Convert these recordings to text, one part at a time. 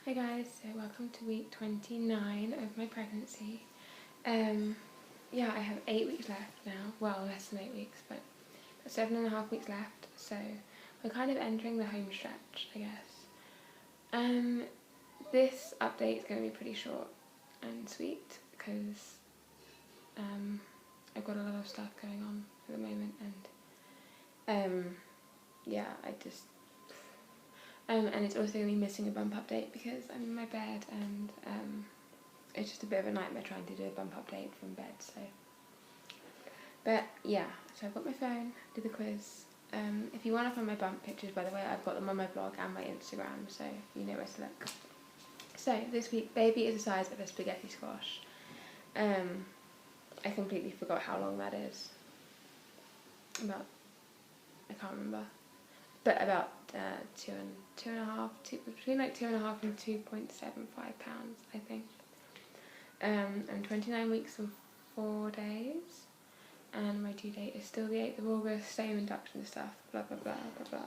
Hi guys, so welcome to week 29 of my pregnancy. Yeah, I have 8 weeks left now. Well, less than 8 weeks, but 7.5 weeks left. So we're kind of entering the home stretch, I guess. This update is going to be pretty short and sweet because I've got a lot of stuff going on at the moment, and yeah, and it's also going to be missing a bump update because I'm in my bed and it's just a bit of a nightmare trying to do a bump update from bed. But yeah, so I've got my phone, did the quiz. If you want to find my bump pictures, by the way, I've got them on my blog and my Instagram, so you know where to look. So this week, baby is the size of a spaghetti squash. I completely forgot how long that is. I can't remember. But about between like 2.5 and 2.75 pounds, I think. I'm 29 weeks and 4 days, and my due date is still the 8th of August, same induction stuff, blah blah blah blah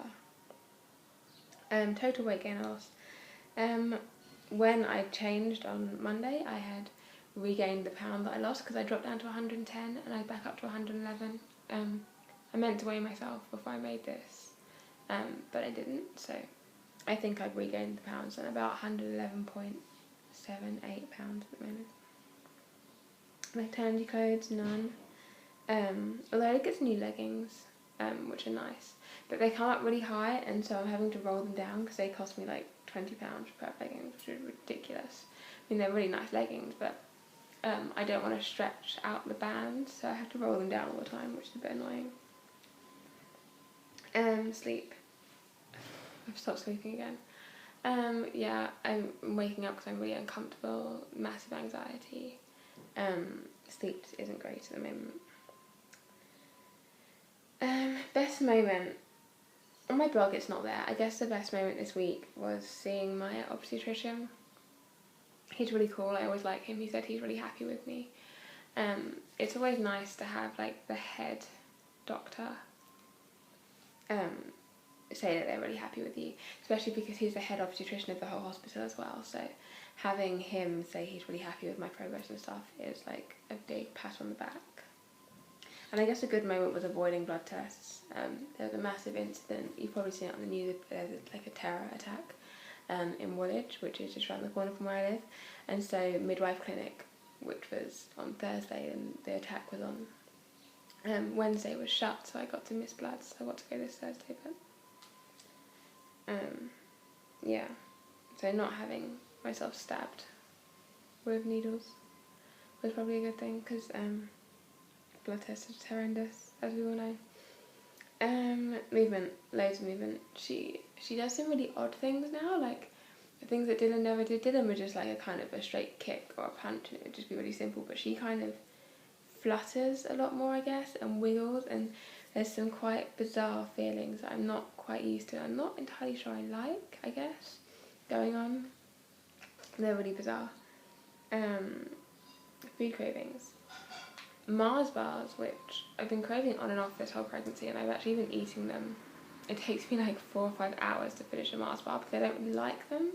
blah. Total weight gain loss. When I changed on Monday, I had regained the pound that I lost because I dropped down to 110 and I back up to 111. I meant to weigh myself before I made this, but I didn't, so I think I've regained the pounds and about 111.78 pounds at the moment. Maternity clothes, none. Although I get some new leggings, which are nice, but they come up really high, and so I'm having to roll them down because they cost me like £20 per leggings, which is ridiculous. I mean, they're really nice leggings, but I don't want to stretch out the bands, so I have to roll them down all the time, which is a bit annoying. Sleep. I've stopped sleeping again. Yeah, I'm waking up because I'm really uncomfortable, massive anxiety. Sleep isn't great at the moment. Best moment. On my blog it's not there. I guess the best moment this week was seeing my obstetrician. He's really cool, I always like him. He said he's really happy with me. It's always nice to have like the head doctor say that they're really happy with you, especially because he's the head obstetrician of the whole hospital as well, so having him say he's really happy with my progress and stuff is like a big pat on the back. And I guess a good moment was avoiding blood tests. There was a massive incident, you've probably seen it on the news, there's like a terror attack in Woolwich, which is just around the corner from where I live, and so Midwife Clinic, which was on Thursday and the attack was on Wednesday, was shut, so I got to miss blood, so I got to go this Thursday, but yeah, so not having myself stabbed with needles was probably a good thing, because blood tests are horrendous, as we all know. Movement, loads of movement. She does some really odd things now, like the things that Dylan never did. Dylan was just like a kind of a straight kick or a punch and it would just be really simple, but she kind of flutters a lot more, I guess, and wiggles, and there's some quite bizarre feelings that I'm not quite used to. I'm not entirely sure I like, I guess, going on. They're really bizarre. Food cravings. Mars bars, which I've been craving on and off this whole pregnancy, and I've actually been eating them. It takes me like 4 or 5 hours to finish a Mars bar because I don't really like them.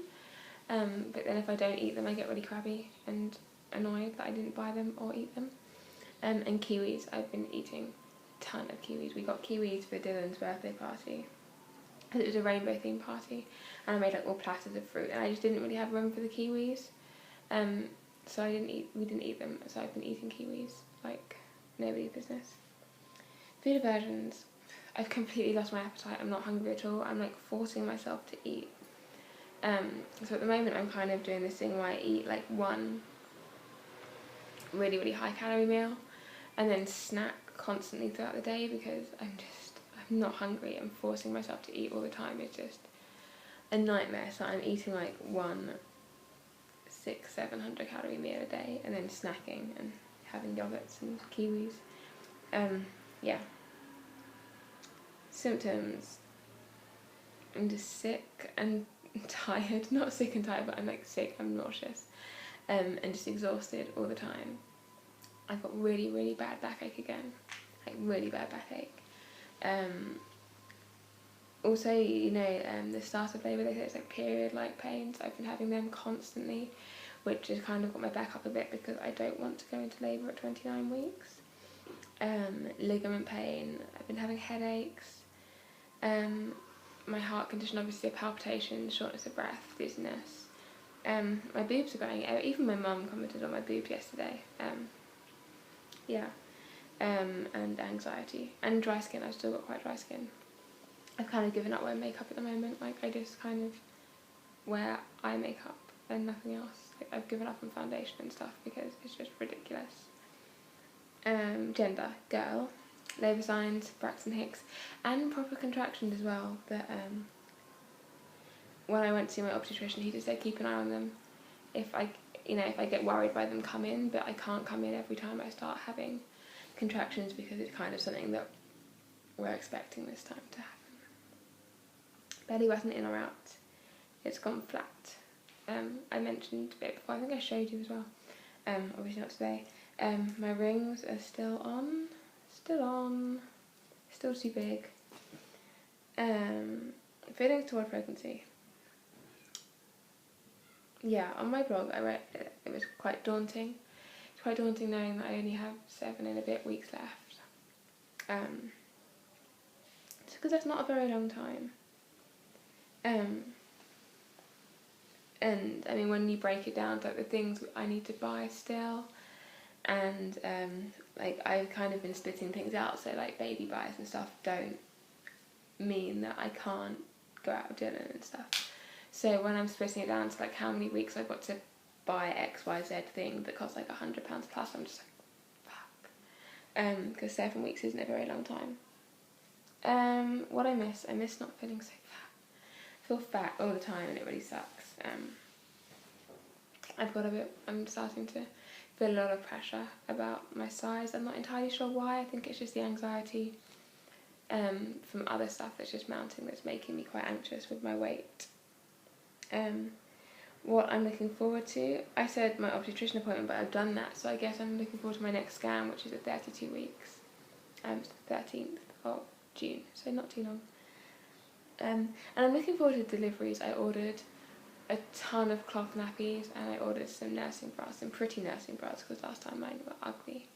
But then if I don't eat them, I get really crabby and annoyed that I didn't buy them or eat them. And kiwis, I've been eating a ton of kiwis. We got kiwis for Dylan's birthday party. It was a rainbow themed party, and I made like all platters of fruit, and I just didn't really have room for the kiwis. So we didn't eat them, so I've been eating kiwis like nobody's business. Food aversions. I've completely lost my appetite. I'm not hungry at all. I'm like forcing myself to eat. So at the moment I'm kind of doing this thing where I eat like one really, really high calorie meal and then snack constantly throughout the day because I'm not hungry. I'm forcing myself to eat all the time. It's just a nightmare. So I'm eating like one 600-700 calorie meal a day and then snacking and having yogurts and kiwis. Yeah. Symptoms. I'm just sick and tired. Not sick and tired, but I'm like sick, I'm nauseous. And just exhausted all the time. I've got really, really bad backache again. Like really bad backache. Also, you know, the start of labour, they say it's like period-like pains. I've been having them constantly, which has kind of got my back up a bit because I don't want to go into labour at 29 weeks. Ligament pain. I've been having headaches. My heart condition, obviously, palpitations, shortness of breath, dizziness. My boobs are going. Even my mum commented on my boob yesterday. And anxiety and dry skin. I've still got quite dry skin. I've kind of given up wearing makeup at the moment. Like, I just kind of wear eye makeup and nothing else. Like, I've given up on foundation and stuff because it's just ridiculous. Gender, girl. Labour signs, Braxton Hicks, and proper contractions as well. That when I went to see my obstetrician, he just said keep an eye on them. If I get worried by them, come in, but I can't come in every time I start having contractions because it's kind of something that we're expecting this time to happen. Belly wasn't in or out. It's gone flat. I mentioned it before. I think I showed you as well. Obviously not today. My rings are still on. Still too big. Feelings toward pregnancy. Yeah, on my blog I wrote it was quite daunting. It's quite daunting knowing that I only have 7 and a bit weeks left. It's because that's not a very long time. And I mean, when you break it down to like the things I need to buy still, and like I've kind of been splitting things out, so like baby buys and stuff don't mean that I can't go out with Dylan and stuff. So when I'm splitting it down to like how many weeks I've got to buy XYZ thing that costs like £100 plus, I'm just like, fuck. Because 7 weeks isn't a very long time. What I miss not feeling so fat. I feel fat all the time and it really sucks. I'm starting to feel a lot of pressure about my size. I'm not entirely sure why. I think it's just the anxiety from other stuff that's just mounting that's making me quite anxious with my weight. What I'm looking forward to, I said my obstetrician appointment, but I've done that, so I guess I'm looking forward to my next scan, which is at 32 weeks. It's the 13th of June, so not too long. And I'm looking forward to deliveries. I ordered a ton of cloth nappies and I ordered some nursing bras, some pretty nursing bras, because last time mine were ugly.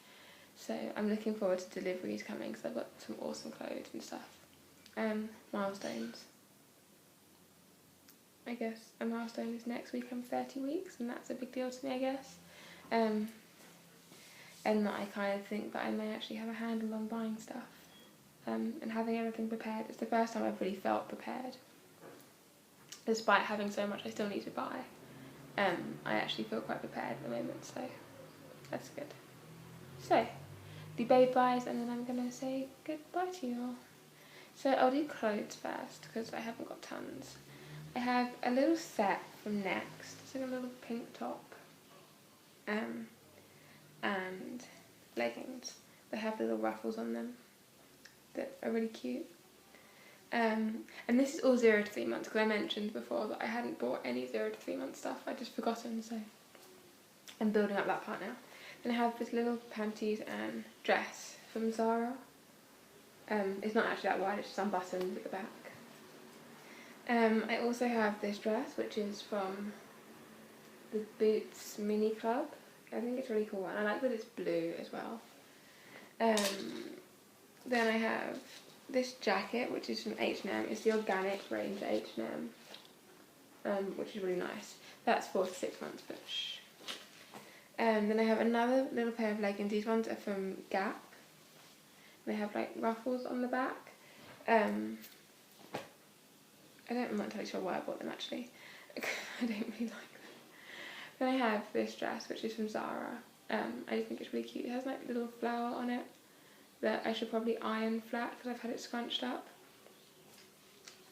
So I'm looking forward to deliveries coming because I've got some awesome clothes and stuff. Milestones. I guess a milestone is next week. I'm 30 weeks and that's a big deal to me, I guess. And that I kind of think that I may actually have a handle on buying stuff. And having everything prepared. It's the first time I've really felt prepared. Despite having so much I still need to buy. I actually feel quite prepared at the moment, so that's good. So, the baby buys and then I'm going to say goodbye to you all. So I'll do clothes first because I haven't got tons. I have a little set from Next. It's like a little pink top. And leggings that have little ruffles on them that are really cute. And this is all 0 to 3 months because I mentioned before that I hadn't bought any 0 to 3 month stuff. I'd just forgotten, so I'm building up that part now. Then I have this little panties and dress from Zara. It's not actually that wide, it's just unbuttoned at the back. I also have this dress which is from the Boots Mini Club. I think it's a really cool one. I like that it's blue as well. Then I have this jacket which is from H&M. It's the organic range at H&M, which is really nice. That's 4 to 6 months, but shh. Then I have another little pair of leggings. These ones are from Gap. They have like ruffles on the back. I'm not entirely sure why I bought them actually. I don't really like them. Then I have this dress which is from Zara. I just think it's really cute. It has like a little flower on it that I should probably iron flat because I've had it scrunched up.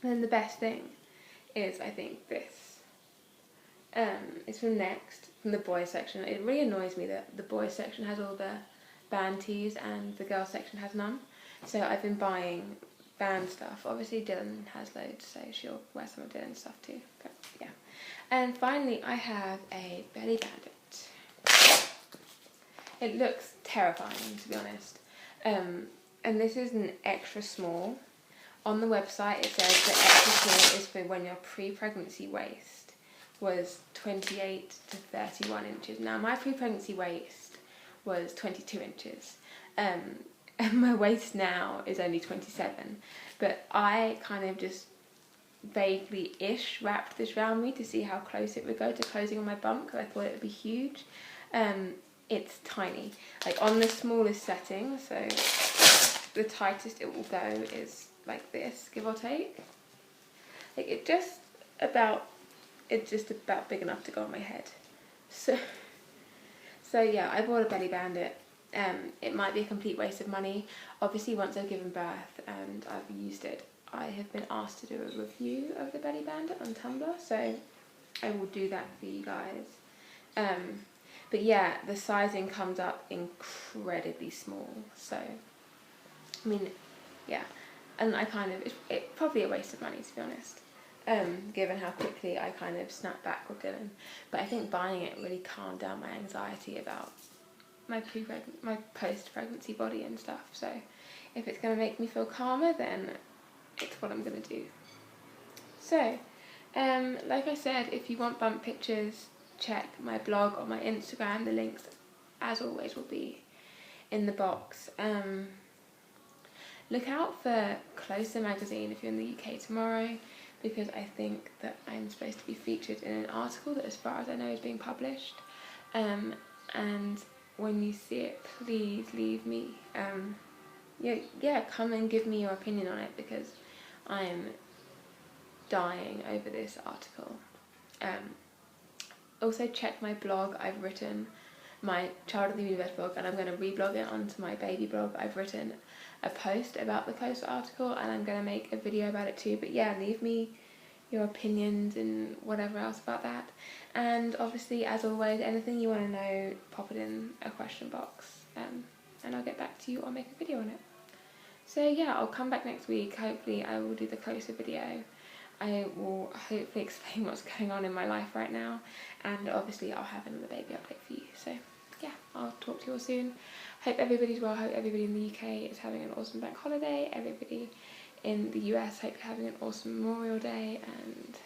And then the best thing is, I think, this. It's from Next, from the boys section. It really annoys me that the boys section has all the band tees and the girls section has none. So I've been buying band stuff. Obviously Dylan has loads, so she'll wear some of Dylan's stuff too. But yeah. And finally I have a belly bandit. It looks terrifying, to be honest. And this is an extra small. on the website it says that extra small is for when your pre-pregnancy waist was 28 to 31 inches. Now my pre-pregnancy waist was 22 inches. And my waist now is only 27. But I kind of just vaguely-ish wrapped this around me to see how close it would go to closing on my bump, because I thought it would be huge. It's tiny. Like on the smallest setting, so the tightest it will go is like this, give or take. Like it's just about big enough to go on my head. So yeah, I bought a Belly Bandit. It might be a complete waste of money. Obviously, once I've given birth and I've used it, I have been asked to do a review of the Belly Bandit on Tumblr, so I will do that for you guys. But yeah, the sizing comes up incredibly small, so, I mean, yeah. And it's probably a waste of money, to be honest, given how quickly I kind of snapped back with Dylan. But I think buying it really calmed down my anxiety about my post-pregnancy body and stuff. So if it's going to make me feel calmer, then it's what I'm going to do. So, like I said, if you want bump pictures, check my blog or my Instagram. The links, as always, will be in the box. Look out for Closer magazine if you're in the UK tomorrow, because I think that I'm supposed to be featured in an article that, as far as I know, is being published. And when you see it, please leave me, come and give me your opinion on it, because I'm dying over this article. Also check my blog. I've written my Child of the Universe blog, and I'm going to reblog it onto my baby blog. I've written a post about the Closer article, and I'm going to make a video about it too. But yeah, leave me your opinions and whatever else about that. And obviously, as always, anything you want to know, pop it in a question box, and I'll get back to you or make a video on it. So yeah, I'll come back next week. Hopefully I will do the Closer video. I will hopefully explain what's going on in my life right now, and obviously I'll have another baby update for you. So yeah, I'll talk to you all soon. Hope everybody's well. Hope everybody in the UK is having an awesome bank holiday. Everybody in the US, hope you're having an awesome Memorial Day, and